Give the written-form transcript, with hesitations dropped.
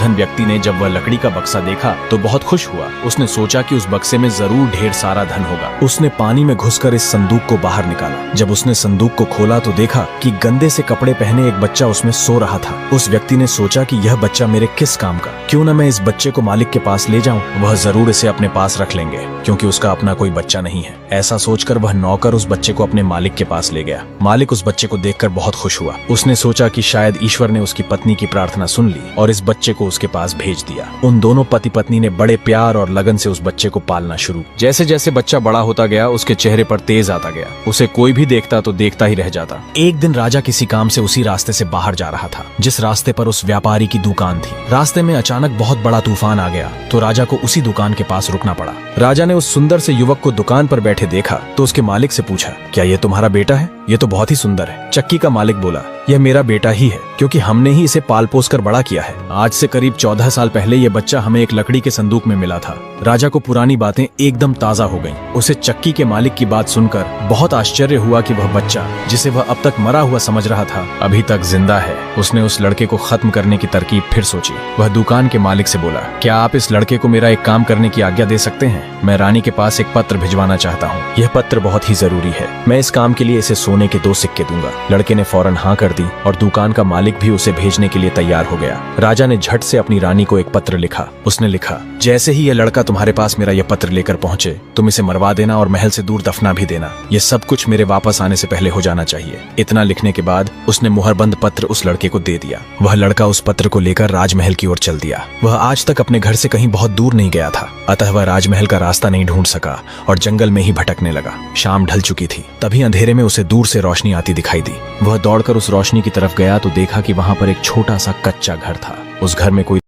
निर्धन व्यक्ति ने जब वह लकड़ी का बक्सा देखा तो बहुत खुश हुआ। उसने सोचा कि उस बक्से में जरूर ढेर सारा धन होगा। उसने पानी में घुसकर इस संदूक को बाहर निकाला। जब उसने संदूक को खोला तो देखा कि गंदे से कपड़े पहने एक बच्चा उसमें सो रहा था। उस व्यक्ति ने सोचा कि यह बच्चा मेरे किस काम का, क्यों न मैं इस बच्चे को मालिक के पास ले जाऊं, वह जरूर इसे अपने पास रख लेंगे क्योंकि उसका अपना कोई बच्चा नहीं है। ऐसा सोचकर वह नौकर उस बच्चे को अपने मालिक के पास ले गया। मालिक उस बच्चे को देखकर बहुत खुश हुआ। उसने सोचा कि शायद ईश्वर ने उसकी पत्नी की प्रार्थना सुन ली और इस बच्चे को उसके पास भेज दिया। उन दोनों पति पत्नी ने बड़े प्यार और लगन से उस बच्चे को पालना शुरू। जैसे जैसे बच्चा बड़ा होता गया उसके चेहरे पर तेज आता गया। उसे कोई भी देखता तो देखता ही रह जाता। एक दिन राजा किसी काम से उसी रास्ते से बाहर जा रहा था जिस रास्ते पर उस व्यापारी की दुकान थी। रास्ते में अचानक बहुत बड़ा तूफान आ गया तो राजा को उसी दुकान के पास रुकना पड़ा। राजा ने उस सुंदर से युवक को दुकान पर बैठे देखा तो उसके मालिक से पूछा, क्या ये तुम्हारा बेटा है? ये तो बहुत ही सुंदर है। चक्की का मालिक बोला, यह मेरा बेटा ही है क्योंकि हमने ही इसे पाल पोस कर बड़ा किया है। आज से करीब 14 साल पहले ये बच्चा हमें एक लकड़ी के संदूक में मिला था। राजा को पुरानी बातें एकदम ताजा हो गईं। उसे चक्की के मालिक की बात सुनकर बहुत आश्चर्य हुआ कि वह बच्चा जिसे वह अब तक मरा हुआ समझ रहा था अभी तक जिंदा है। उसने उस लड़के को खत्म करने की तरकीब फिर सोची। वह दुकान के मालिक से बोला, क्या आप इस लड़के को मेरा एक काम करने की आज्ञा दे सकते हैं? मैं रानी के पास एक पत्र भिजवाना चाहता हूँ। यह पत्र बहुत ही जरूरी है। मैं इस काम के लिए इसे सोने के 2 सिक्के दूंगा। लड़के ने फौरन हाँ कर दी और दुकान का मालिक भी उसे भेजने के लिए तैयार हो गया। राजा ने झट से अपनी रानी को एक पत्र लिखा। उसने लिखा, जैसे ही यह लड़का तुम्हारे पास मेरा यह पत्र लेकर पहुंचे तुम इसे मरवा देना और महल से दूर दफना भी देना। यह सब कुछ मेरे वापस आने से पहले हो जाना चाहिए। इतना लिखने के बाद उसने मुहरबंद पत्र उस लड़के को दे दिया। वह लड़का उस पत्र को लेकर राजमहल की ओर चल दिया। वह आज तक अपने घर से कहीं बहुत दूर नहीं गया था, अतः वह राजमहल का रास्ता नहीं ढूंढ सका और जंगल में ही भटकने लगा। शाम ढल चुकी थी। तभी अंधेरे में उसे दूर से रोशनी आती दिखाई दी। वह दौड़कर उस रोशनी की तरफ गया तो देखा कि वहां पर एक छोटा सा कच्चा घर था। उस घर में कोई